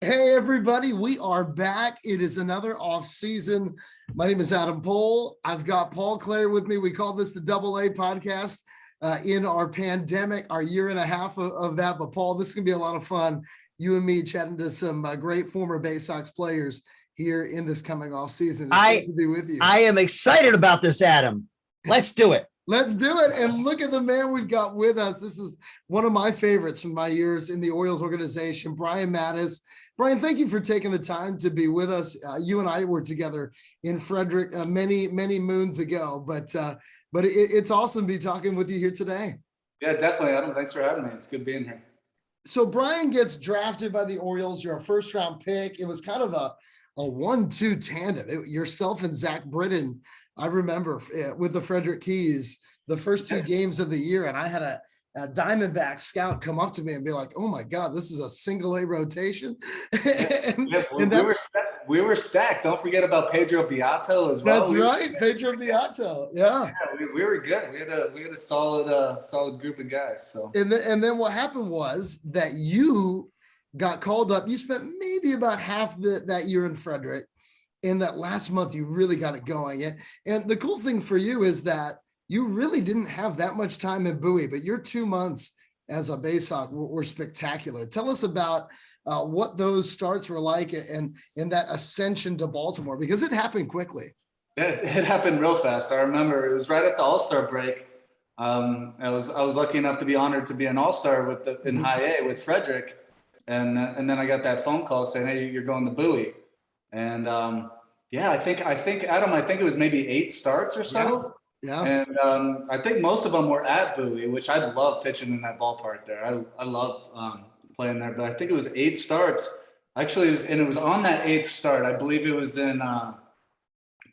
Hey everybody, we are back. It is another off season. My name is Adam Pohl. I've got Paul Clare with me. We call this the Double A podcast in our pandemic, our year and a half of that. But Paul, this is gonna be a lot of fun. You and me chatting to some great former Baysox players here in this coming off season. It's great to be with you. I am excited about this, Adam. Let's do it. Let's do it. And look at the man we've got with us. This is one of my favorites from my years in the Orioles organization, Brian Matusz. Brian, thank you for taking the time to be with us. You and I were together in Frederick many moons ago, but it's awesome to be talking with you here today. Yeah, definitely, Adam. Thanks for having me. It's good being here. So Brian gets drafted by the Orioles. You're a first-round pick. It was kind of a 1-2 tandem. Yourself and Zach Britton. I remember with the Frederick Keys, the first two games of the year, and I had a Diamondback scout come up to me and be like, "Oh my God, this is a single A rotation." We were stacked. Don't forget about Pedro Beato as well. That's right, Pedro Beato. Yeah, we were good. We had a solid group of guys. So and then what happened was that you got called up. You spent maybe about half that year in Frederick. In that last month, you really got it going. And the cool thing for you is that you really didn't have that much time in Bowie, but your 2 months as a Baysox were spectacular. Tell us about what those starts were like and that ascension to Baltimore, because it happened quickly. It happened real fast. I remember it was right at the All-Star break. I was lucky enough to be honored to be an All-Star in High A with Frederick, and then I got that phone call saying, "Hey, you're going to Bowie." And I think Adam, it was maybe 8 starts or so. Yeah. And I think most of them were at Bowie, which I love pitching in that ballpark there. I love playing there, but I think it was 8 starts. Actually, it was on that 8th start. I believe it was in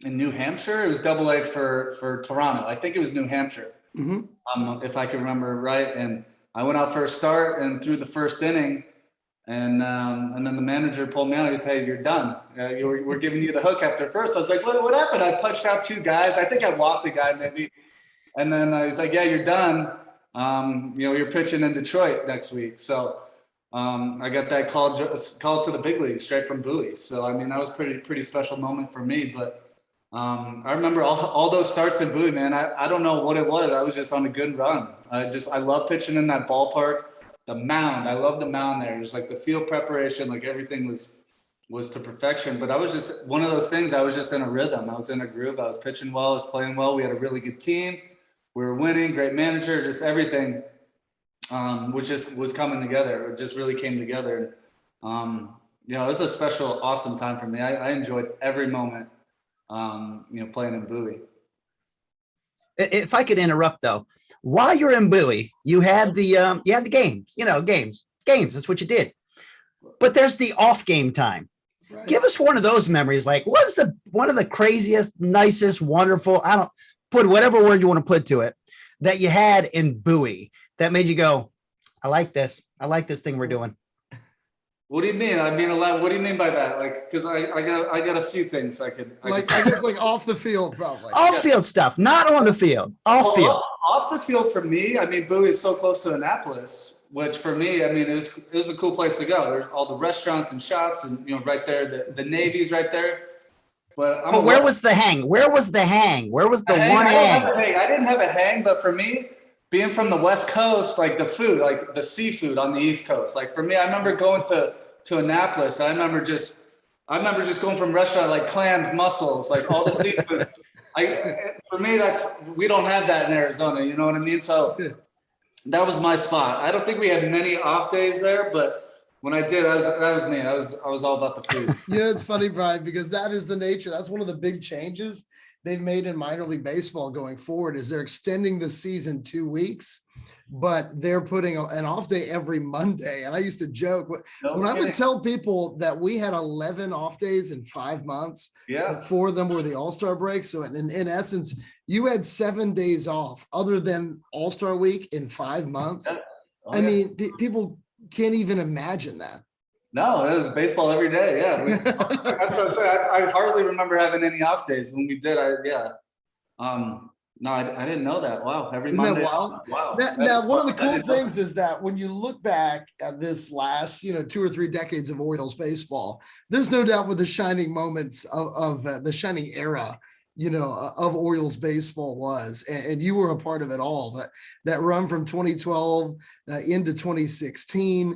New Hampshire. It was Double A for Toronto. I think it was New Hampshire, if I can remember right. And I went out for a start and threw the first inning. And then the manager pulled me out. He said, "Hey, you're done. We're giving you the hook after first." I was like, what happened? I punched out 2 guys. I think I walked the guy maybe. And then he's like, "Yeah, you're done. You're pitching in Detroit next week." So I got that call to the big league straight from Bowie. So, I mean, that was pretty special moment for me. But I remember all those starts in Bowie, man. I don't know what it was. I was just on a good run. I love pitching in that ballpark. The mound, I love the mound there. Just like the field preparation, like everything was to perfection. But I was just one of those things. I was just in a rhythm. I was in a groove. I was pitching well. I was playing well. We had a really good team. We were winning. Great manager. Just everything, was coming together. It just really came together. It was a special, awesome time for me. I enjoyed every moment. Playing in Bowie. If I could interrupt though, while you're in Bowie, you had the games, games. That's what you did. But there's the off game time. Right. Give us one of those memories. Like, what's one of the craziest, nicest, wonderful, I don't put whatever word you want to put to it, that you had in Bowie that made you go, I like this. I like this thing we're doing. What do you mean? I mean a lot. What do you mean by that? Like, because I got a few things I guess like off the field, probably. Field stuff, not on the field. Field. Off the field for me. I mean, Bowie is so close to Annapolis, which for me, I mean, it was a cool place to go. There's all the restaurants and shops, and right there, the Navy's right there. But where was the hang? Where was the hang? Where was the one hang? I didn't have a hang, but for me, being from the West Coast, like the food, like the seafood on the East Coast. Like for me, I remember going to Annapolis. I remember just going from restaurant like clams, mussels, like all the seafood. For me, we don't have that in Arizona. You know what I mean? So that was my spot. I don't think we had many off days there, but when I did, that was me. I was all about the food. It's funny, Brian, because that is the nature. That's one of the big changes they've made in minor league baseball going forward is they're extending the season 2 weeks, but they're putting an off day every Monday. And I used to joke when I would tell people that we had 11 off days in 5 months. Yeah. 4 of them were the All-Star break. So in essence, you had 7 days off other than All-Star week in 5 months. Yeah. I mean, people can't even imagine that. No, it was baseball every day. Yeah. That's what I'm saying. I hardly remember having any off days when we did. No, I didn't know that. Wow. Every Isn't Monday. that wild? Wow. Now, one of the I cool didn't know things is that when you look back at this last, 2 or 3 decades of Orioles baseball, there's no doubt with the shining moments of the shining era, of Orioles baseball was, and you were a part of it all. That run from 2012 into 2016.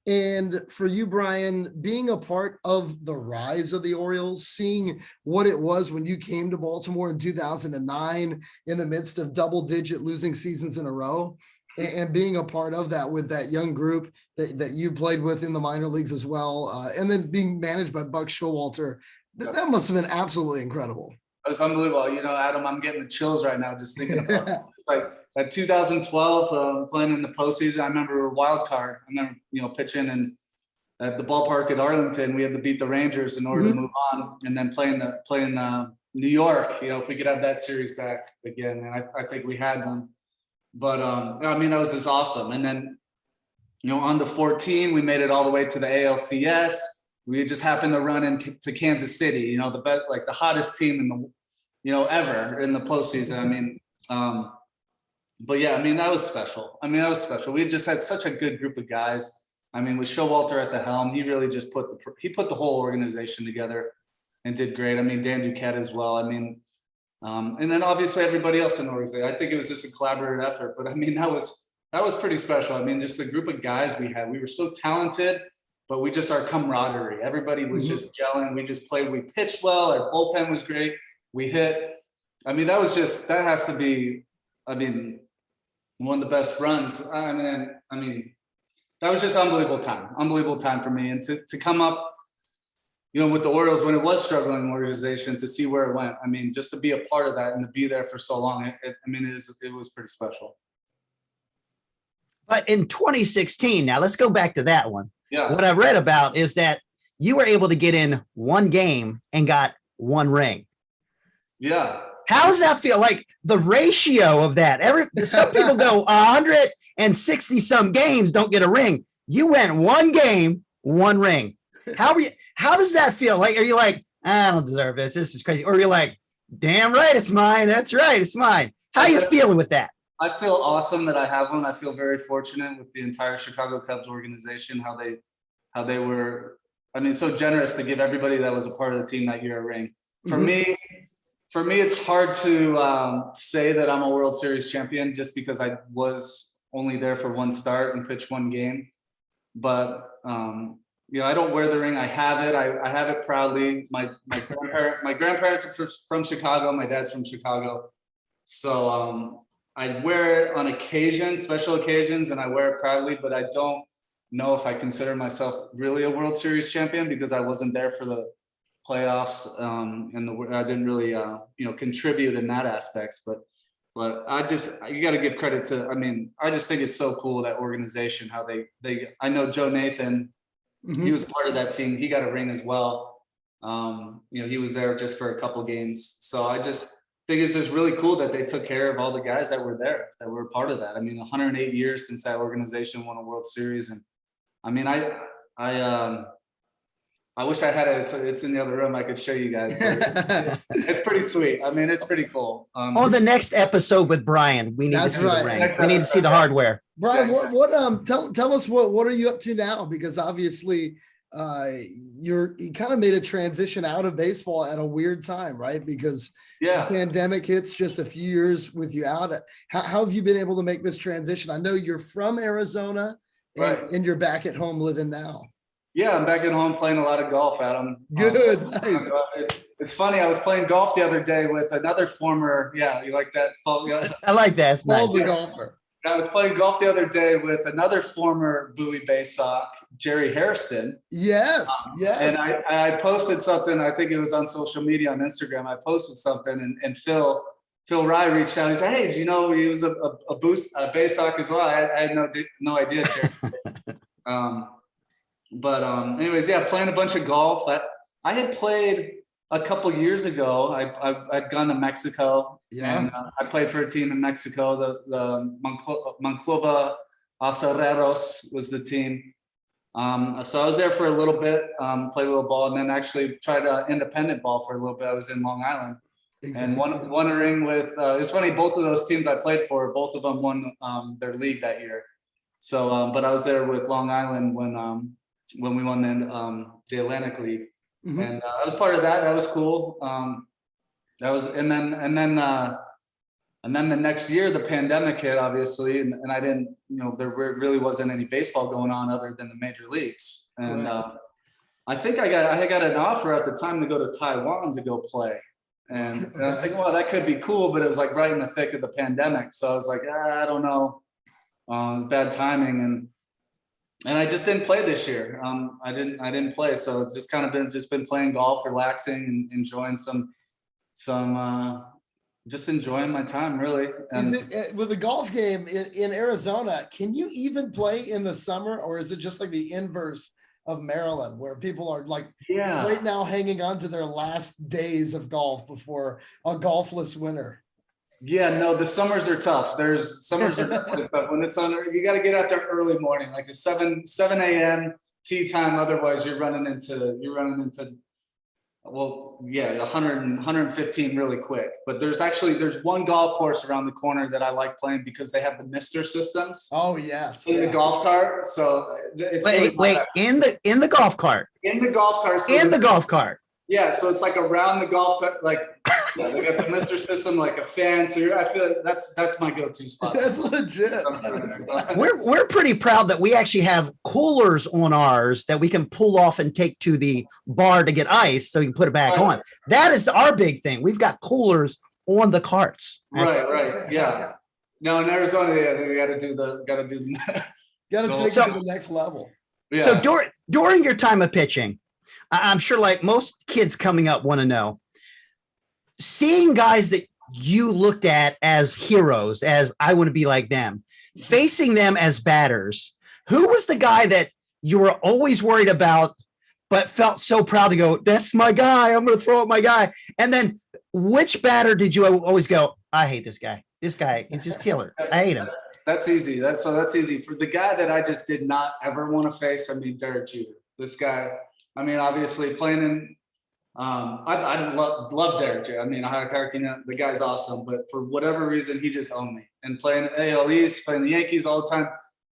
And for you, Brian, being a part of the rise of the Orioles, seeing what it was when you came to Baltimore in 2009 in the midst of double-digit losing seasons in a row, and being a part of that with that young group that you played with in the minor leagues as well, and then being managed by Buck Showalter, that must have been absolutely incredible. It was unbelievable. Adam, I'm getting the chills right now just thinking about it. It's like that 2012 playing in the postseason. I remember wild card. I remember pitching and at the ballpark at Arlington, we had to beat the Rangers in order to move on, and then playing New York. If we could have that series back again, and I think we had them. But that was just awesome. And then on the 14, we made it all the way to the ALCS. We just happened to run into Kansas City, the best, like the hottest team in the ever in the postseason. But yeah, that was special. That was special. We just had such a good group of guys. With Showalter at the helm, he really just put the whole organization together and did great. Dan Duquette as well. And then obviously everybody else in the organization. I think it was just a collaborative effort. But that was pretty special. Just the group of guys we had. We were so talented, but our camaraderie. Everybody was just gelling. We just played. We pitched well. Our bullpen was great. We hit. That has to be, one of the best runs. That was just unbelievable time for me. And to come up, with the Orioles when it was struggling organization, to see where it went. Just to be a part of that and to be there for so long, it was pretty special. But in 2016, now let's go back to that one. Yeah. What I read about is that you were able to get in one game and got one ring. Yeah. How does that feel? Like the ratio of that? Some people go 160 some games, don't get a ring. You went one game, one ring. How does that feel? Like, are you like, I don't deserve this. This is crazy. Or you're like, damn right, it's mine. That's right, it's mine. How are you feeling with that? I feel awesome that I have one. I feel very fortunate with the entire Chicago Cubs organization, how they were, so generous to give everybody that was a part of the team that year a ring. For me, it's hard to say that I'm a World Series champion just because I was only there for one start and pitched one game. But I don't wear the ring. I have it. I have it proudly. My grandparents are from Chicago. My dad's from Chicago, so I wear it on occasion, special occasions, and I wear it proudly. But I don't know if I consider myself really a World Series champion because I wasn't there for the playoffs, and I didn't really contribute in that aspects. But you got to give credit to. I just think it's so cool, that organization, how they. I know Joe Nathan. He was a part of that team. He got a ring as well. He was there just for a couple games. So I just think it's just really cool that they took care of all the guys that were there, that were a part of that. 108 years since that organization won a World Series. And I wish I had it. It's in the other room. I could show you guys. It's pretty sweet. It's pretty cool. On the next episode with Brian, we need to see the ring. We need to see the hardware. Brian, tell us what are you up to now? Because obviously you kind of made a transition out of baseball at a weird time, right? Because the pandemic hits just a few years with you out. How have you been able to make this transition? I know you're from Arizona, and you're back at home living now. Yeah, I'm back at home playing a lot of golf, Adam. Good. Nice. It's funny. I was playing golf the other day with another former. Yeah, you like that? Yeah. I like that. It's nice. Paul's a golfer. I was playing golf the other day with another former Bowie Baysox, Jerry Hairston. Yes. And I posted something. I think it was on social media on Instagram. I posted something, and Phil Rye reached out. He said, "Hey, do you know he was a Baysox as well?" I had no idea, Jerry. But anyways, playing a bunch of golf. I had played a couple years ago. I'd gone to Mexico. Yeah. And I played for a team in Mexico. The Monclova Acereros was the team. So I was there for a little bit, played a little ball, and then actually tried independent ball for a little bit. I was in Long Island. and won a ring with. It's funny, both of those teams I played for, both of them won their league that year. So, but I was there with Long Island when we won the Atlantic League, and I was part of that. That was cool. That was, and then the next year, the pandemic hit, obviously, and I didn't, there really wasn't any baseball going on other than the major leagues. And I think I got an offer at the time to go to Taiwan to go play. And I was like, well, that could be cool, but it was like right in the thick of the pandemic. So I was like, I don't know, bad timing. And I just didn't play this year. I didn't play. So it's just kind of been playing golf, relaxing, and enjoying just enjoying my time, really. And is it with the golf game in Arizona? Can you even play in the summer, or is it just like the inverse of Maryland, where people are like right now hanging on to their last days of golf before a golfless winter? Yeah, no, the summers are tough. Summers are tough. When it's on, you got to get out there early morning, like a 7 a.m. tee time. Otherwise, you're running into 115 really quick. But there's one golf course around the corner that I like playing because they have the Mister systems. Oh yes, in the golf cart. So it's wait, in the golf cart. In the golf cart. So in the golf cart. Yeah, so it's like around the golf cart, like they got the Mister system, like a fan. So I feel like that's my go-to spot. That's legit. We're pretty proud that we actually have coolers on ours that we can pull off and take to the bar to get ice, so you can put it back on. That is our big thing. We've got coolers on the carts. Right. Yeah. No, in Arizona, they got to take it to the next level. Yeah. So during your time of pitching, I'm sure, like most kids coming up want to know, seeing guys that you looked at as heroes, as I want to be like them, facing them as batters, who was the guy that you were always worried about, but felt so proud to go, that's my guy, I'm going to throw up my guy? And then which batter did you always go, I hate this guy. This guy is just killer. I hate him. That's easy. That's easy. For the guy that I just did not ever want to face, Derek Jeter. This guy, obviously playing in, I love Derek Jeter. The guy's awesome, but for whatever reason, he just owned me. And playing AL East, playing the Yankees all the time,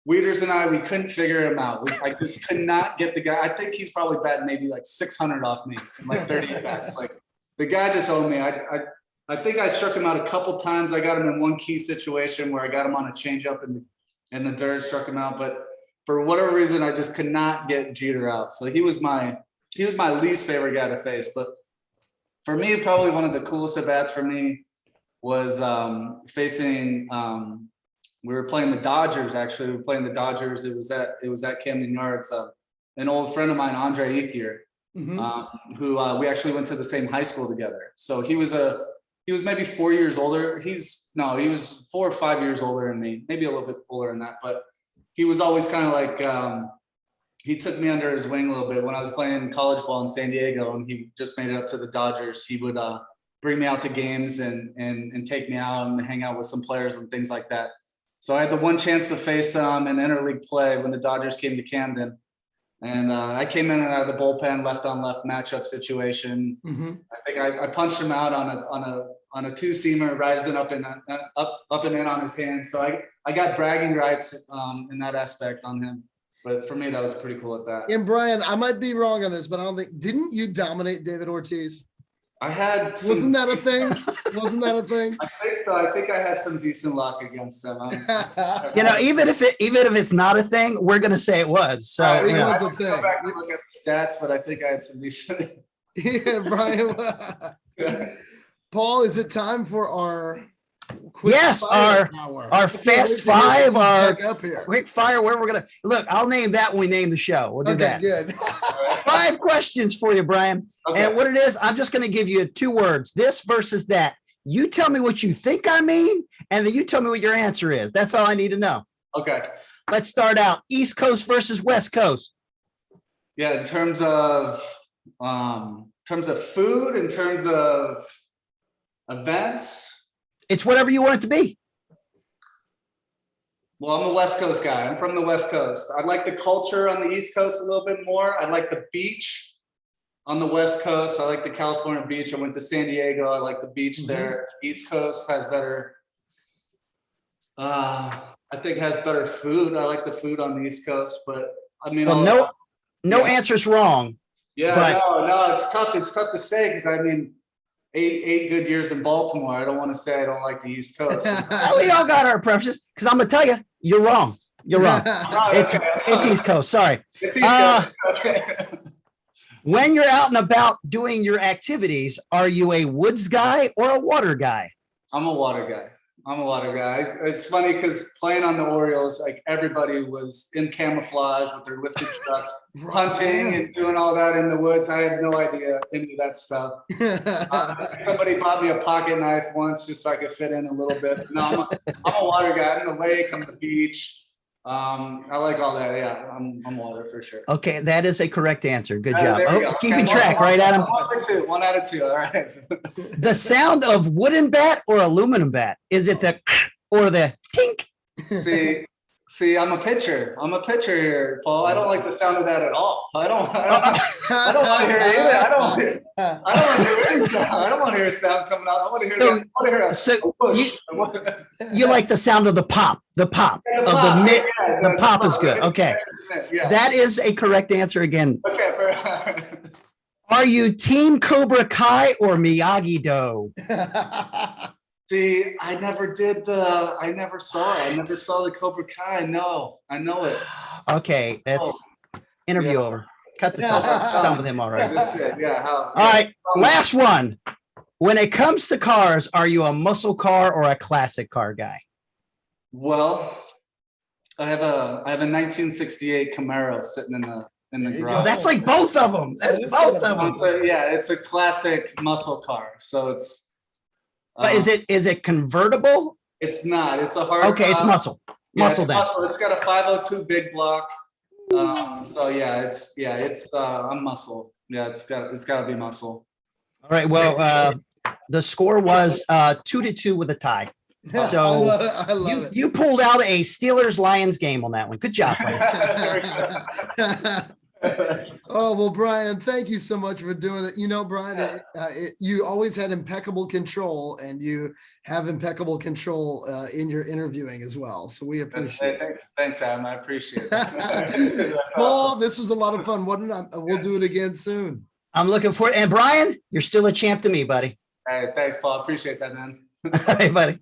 Weeders and I, we couldn't figure him out. I just could not get the guy. I think he's probably batting maybe like 600 off me, in like 30 bats. Like the guy just owned me. I think I struck him out a couple times. I got him in one key situation where I got him on a changeup and the dirt, struck him out. But for whatever reason, I just could not get Jeter out. So he was my least favorite guy to face. But for me, probably one of the coolest at bats for me was facing. We were playing the Dodgers. Actually, we were playing the Dodgers. It was at Camden Yards. An old friend of mine, Andre Ethier, who we actually went to the same high school together. So he was maybe 4 years older. He was 4 or 5 years older than me, maybe a little bit older than that. But he was always kind of like, he took me under his wing a little bit when I was playing college ball in San Diego, and he just made it up to the Dodgers. He would bring me out to games and take me out and hang out with some players and things like that. So I had the one chance to face him in interleague play when the Dodgers came to Camden. And I came in and out of the bullpen, left on left matchup situation. I think I punched him out on a two-seamer, rising up and in on his hand. So I got bragging rights in that aspect on him. But for me, that was pretty cool at that. And Brian, I might be wrong on this, but didn't you dominate David Ortiz? I had. Wasn't that a thing? Wasn't that a thing? I think so. I think I had some decent luck against him. Even if it's not a thing, we're gonna say it was. So it I was a have to thing. go back and look at the stats, but I think I had some decent. Yeah, Brian. Paul, is it time for our our fast five, our quick fire, where we're gonna look? I'll name that when we name the show. We'll do that. Good. 5 questions for you, Brian. Okay. And what it is, I'm just going to give you 2 words, this versus that. You tell me what you think I mean, and then you tell me what your answer is. That's all I need to know. Okay. Let's start out. East Coast versus West Coast. Yeah, in terms of food, in terms of events. It's whatever you want it to be. Well, I'm a West Coast guy. I'm from the West Coast. I like the culture on the East Coast a little bit more. I like the beach. on the West Coast, I like the California beach. I went to San Diego. I like the beach there. East Coast has better, I think has better food. I like the food on the East Coast, but I mean, Well, no answer's wrong. Yeah, but no, it's tough. It's tough to say because I mean, eight good years in Baltimore. I don't want to say I don't like the East Coast. we all got our preferences. Because I'm gonna tell you, you're wrong. You're wrong. It's East Coast. Sorry. It's East Coast. Okay. When you're out and about doing your activities, are you a woods guy or a water guy? I'm a water guy. It's funny because playing on the Orioles, like everybody was in camouflage with their lifted truck, hunting and doing all that in the woods. I had no idea any of that stuff. Somebody bought me a pocket knife once just so I could fit in a little bit. No, I'm a water guy. I'm in the lake, I'm at the beach. I like all that. Yeah, I'm water for sure. Okay, that is a correct answer. Good job. Keeping Okay, track, right, Adam? 1 out of 2. All right. The sound of wooden bat or aluminum bat? Is it the or the tink? See, I'm a pitcher. I'm a pitcher here, Paul. I don't like the sound of that at all. I don't want to hear it either. I don't want to hear any sound. I don't want to hear sound coming out. I want to hear that. I want to hear a So you like the sound of the pop of the mitt. The pop is good. Okay. Yeah. That is a correct answer again. Okay. Are you team Cobra Kai or Miyagi-Do? See, I never saw it. I never saw the Cobra Kai. No, I know it. Okay, that's interview over. Cut this off. Done with him already. That's it. Yeah. All right, last one. When it comes to cars, are you a muscle car or a classic car guy? Well, I have a 1968 Camaro sitting in the garage. Oh, that's like both of them. That's both of them. It's a classic muscle car. So it's. But is it convertible? It's not. It's a hard. Okay, it's muscle. Muscle then. Muscle. It's got a 502 big block. So it's I'm muscle. Yeah, it's got to be muscle. All right. Well, the score was 2-2 with a tie. So I love it. You pulled out a Steelers-Lions game on that one. Good job, buddy. Oh, well, Brian, thank you so much for doing it. You know, Brian, you always had impeccable control, and you have impeccable control in your interviewing as well. So we appreciate it. Thanks, Adam. I appreciate it. Paul, awesome. This was a lot of fun, wasn't it? We'll do it again soon. I'm looking forward. And Brian, you're still a champ to me, buddy. All right, thanks, Paul. Appreciate that, man. All right, buddy.